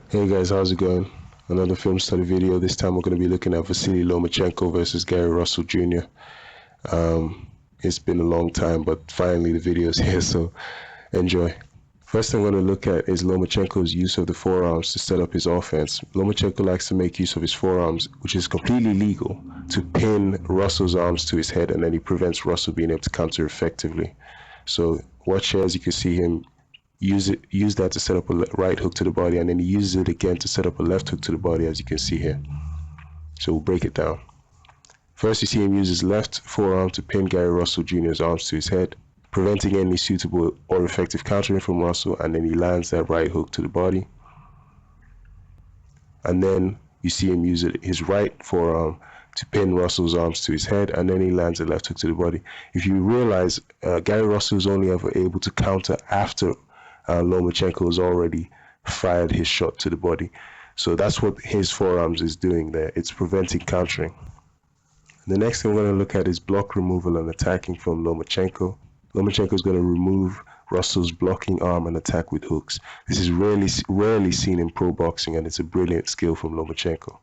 Hey guys, how's it going? Another film study video. This time we're going to be looking at Vasily Lomachenko versus Gary Russell Jr. It's been a long time, but finally the video is here, so enjoy. First thing I'm going to look at is Lomachenko's use of the forearms to set up his offense. Lomachenko likes to make use of his forearms, which is completely legal, to pin Russell's arms to his head, and then he prevents Russell being able to counter effectively. So watch here as you can see him use that to set up a right hook to the body, and then he uses it again to set up a left hook to the body, as you can see here. So we'll break it down. First, you see him use his left forearm to pin Gary Russell Jr.'s arms to his head, preventing any suitable or effective countering from Russell, and then he lands that right hook to the body. And then you see him use his right forearm to pin Russell's arms to his head, and then he lands a left hook to the body. If you realize, Gary Russell is only ever able to counter after Lomachenko has already fired his shot to the body. So that's what his forearms is doing there. It's preventing countering. The next thing we're going to look at is block removal and attacking from Lomachenko. Lomachenko is going to remove Russell's blocking arm and attack with hooks. This is rarely seen in pro boxing, and it's a brilliant skill from Lomachenko.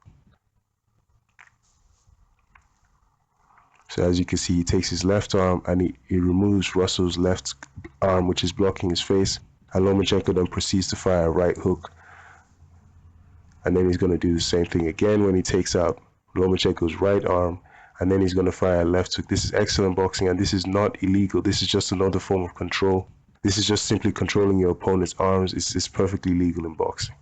So as you can see, he takes his left arm and he removes Russell's left arm, which is blocking his face. And Lomachenko then proceeds to fire a right hook. And then he's going to do the same thing again when he takes out Lomachenko's right arm. And then he's going to fire a left hook. This is excellent boxing, and this is not illegal. This is just another form of control. This is just simply controlling your opponent's arms. It's perfectly legal in boxing.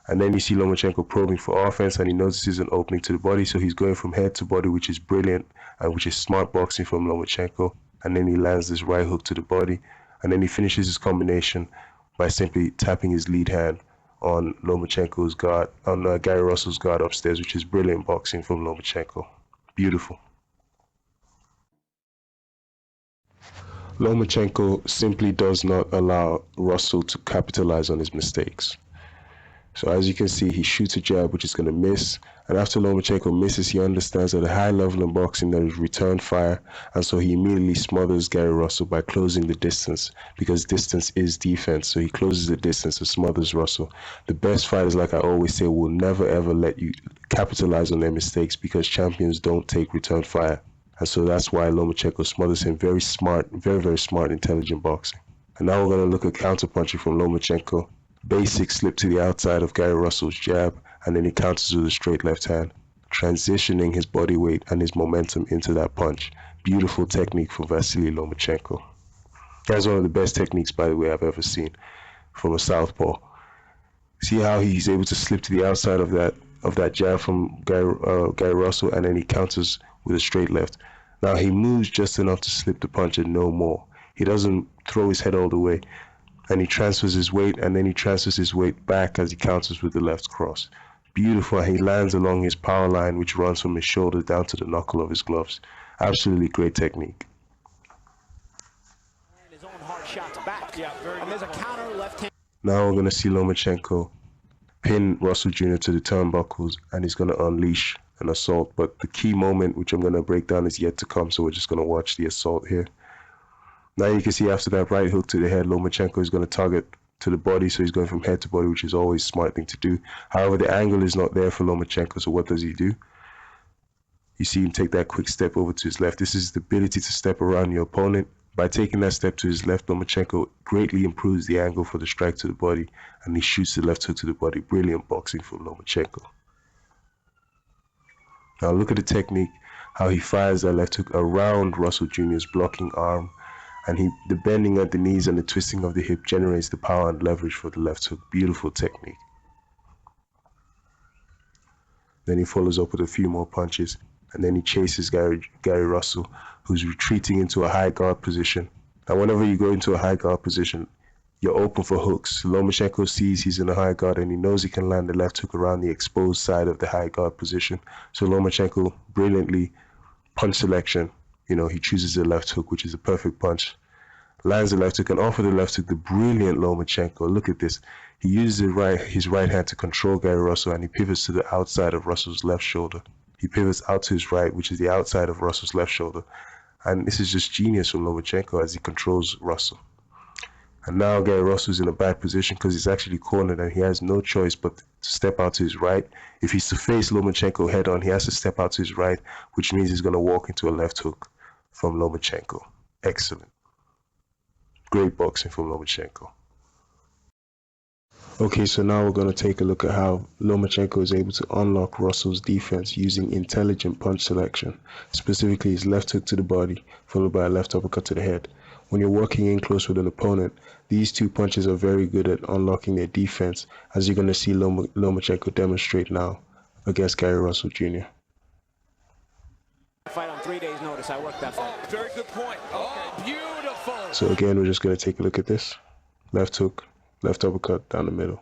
And then you see Lomachenko probing for offense, and he notices an opening to the body. So he's going from head to body, which is brilliant and which is smart boxing from Lomachenko. And then he lands this right hook to the body. And then he finishes his combination by simply tapping his lead hand on Lomachenko's guard, on Gary Russell's guard upstairs, which is brilliant boxing from Lomachenko. Beautiful. Lomachenko simply does not allow Russell to capitalize on his mistakes. So as you can see, he shoots a jab which is going to miss, and after Lomachenko misses, he understands at a high level in boxing there is return fire, and so he immediately smothers Gary Russell by closing the distance, because distance is defense. So he closes the distance and smothers Russell. The best fighters, like I always say, will never ever let you capitalize on their mistakes, because champions don't take return fire. And so that's why Lomachenko smothers him. Very smart, very smart, intelligent boxing. And now we're going to look at counterpunching from Lomachenko. Basic slip to the outside of Gary Russell's jab, and then he counters with a straight left hand, transitioning his body weight and his momentum into that punch. Beautiful technique from Vasily Lomachenko. That's one of the best techniques, by the way, I've ever seen from a southpaw. See how he's able to slip to the outside of that jab from Gary Russell, and then he counters with a straight left. Now he moves just enough to slip the punch and no more. He doesn't throw his head all the way. And he transfers his weight, and then he transfers his weight back as he counters with the left cross. Beautiful. He lands along his power line, which runs from his shoulder down to the knuckle of his gloves. Absolutely great technique. Now we're going to see Lomachenko pin Russell Jr. to the turnbuckles, and he's going to unleash an assault. But the key moment, which I'm going to break down, is yet to come, so we're just going to watch the assault here. Now you can see after that right hook to the head, Lomachenko is going to target to the body, so he's going from head to body, which is always a smart thing to do. However, the angle is not there for Lomachenko, so what does he do? You see him take that quick step over to his left. This is the ability to step around your opponent. By taking that step to his left, Lomachenko greatly improves the angle for the strike to the body, and he shoots the left hook to the body. Brilliant boxing from Lomachenko. Now look at the technique, how he fires that left hook around Russell Jr.'s blocking arm. And the bending at the knees and the twisting of the hip generates the power and leverage for the left hook. Beautiful technique. Then he follows up with a few more punches, and then he chases Gary Russell, who's retreating into a high guard position. Now whenever you go into a high guard position, you're open for hooks. Lomachenko sees he's in a high guard, and he knows he can land the left hook around the exposed side of the high guard position. So Lomachenko, brilliantly, punch selection. He chooses the left hook, which is a perfect punch. Lands the left hook, and off of the left hook, the brilliant Lomachenko. Look at this. He uses his right hand to control Gary Russell, and he pivots to the outside of Russell's left shoulder. He pivots out to his right, which is the outside of Russell's left shoulder. And this is just genius from Lomachenko as he controls Russell. And now Gary Russell's in a bad position because he's actually cornered and he has no choice but to step out to his right. If he's to face Lomachenko head on, he has to step out to his right, which means he's going to walk into a left hook from Lomachenko. Excellent. Great boxing from Lomachenko. Okay, so now we're going to take a look at how Lomachenko is able to unlock Russell's defense using intelligent punch selection, specifically his left hook to the body, followed by a left uppercut to the head. When you're working in close with an opponent, these two punches are very good at unlocking their defense, as you're going to see Lomachenko demonstrate now against Gary Russell Jr. Fight on 3 days' notice. I worked that fight. Oh, very good point. Oh, beautiful. So again, we're just going to take a look at this. Left hook, left uppercut down the middle.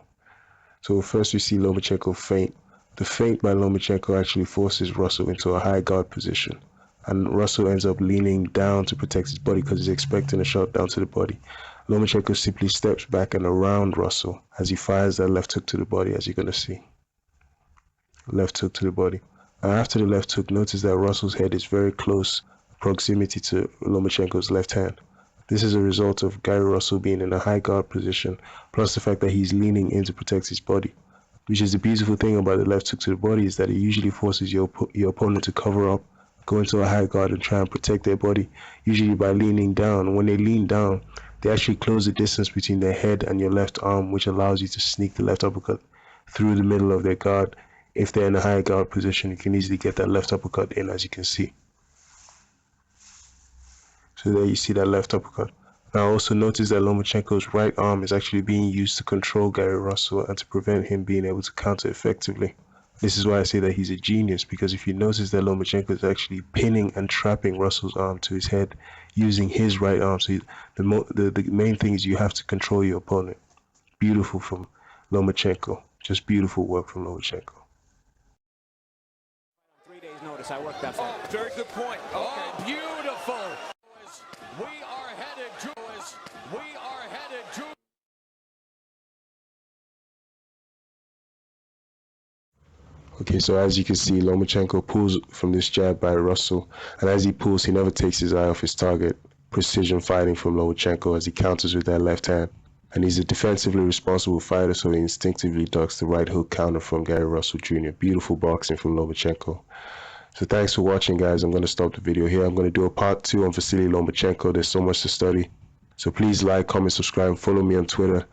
So first we see Lomachenko feint. The feint by Lomachenko actually forces Russell into a high guard position. And Russell ends up leaning down to protect his body because he's expecting a shot down to the body. Lomachenko simply steps back and around Russell as he fires that left hook to the body, as you're going to see. Left hook to the body. And after the left hook, notice that Russell's head is very close proximity to Lomachenko's left hand. This is a result of Gary Russell being in a high guard position, plus the fact that he's leaning in to protect his body. Which is the beautiful thing about the left hook to the body, is that it usually forces your opponent to cover up, go into a high guard and try and protect their body, usually by leaning down. When they lean down, they actually close the distance between their head and your left arm, which allows you to sneak the left uppercut through the middle of their guard. If they're in a high guard position, you can easily get that left uppercut in, as you can see. So there you see that left uppercut. Now also notice that Lomachenko's right arm is actually being used to control Gary Russell and to prevent him being able to counter effectively. This is why I say that he's a genius, because if you notice that Lomachenko is actually pinning and trapping Russell's arm to his head using his right arm. So the main thing is you have to control your opponent. Beautiful from Lomachenko. Just beautiful work from Lomachenko. 3 days' notice. I worked that fight. Oh, very good point. Oh, beautiful. We are headed to. Okay, so as you can see, Lomachenko pulls from this jab by Russell, and as he pulls, he never takes his eye off his target. Precision fighting from Lomachenko as he counters with that left hand. And he's a defensively responsible fighter, so he instinctively ducks the right hook counter from Gary Russell Jr. Beautiful boxing from Lomachenko. So thanks for watching, guys. I'm going to stop the video here. I'm going to do a part 2 on Vasily Lomachenko. There's so much to study. So please like, comment, subscribe, and follow me on Twitter.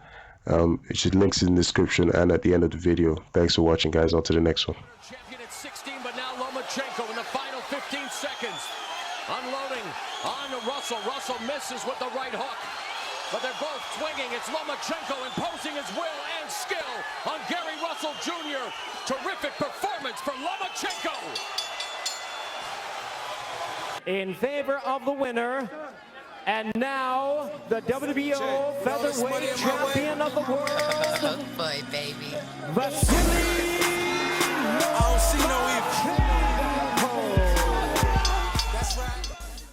Links in the description and at the end of the video. Thanks for watching, guys. On to the next one. Champion at 16, but now Lomachenko in the final 15 seconds. Unloading on Russell. Russell misses with the right hook. But they're both swinging. It's Lomachenko imposing his will and skill on Gary Russell Jr. Terrific performance from Lomachenko. In favor of the winner, and now the WBO featherweight champion of the world, Oh boy, baby. Vasily. I don't see no evil.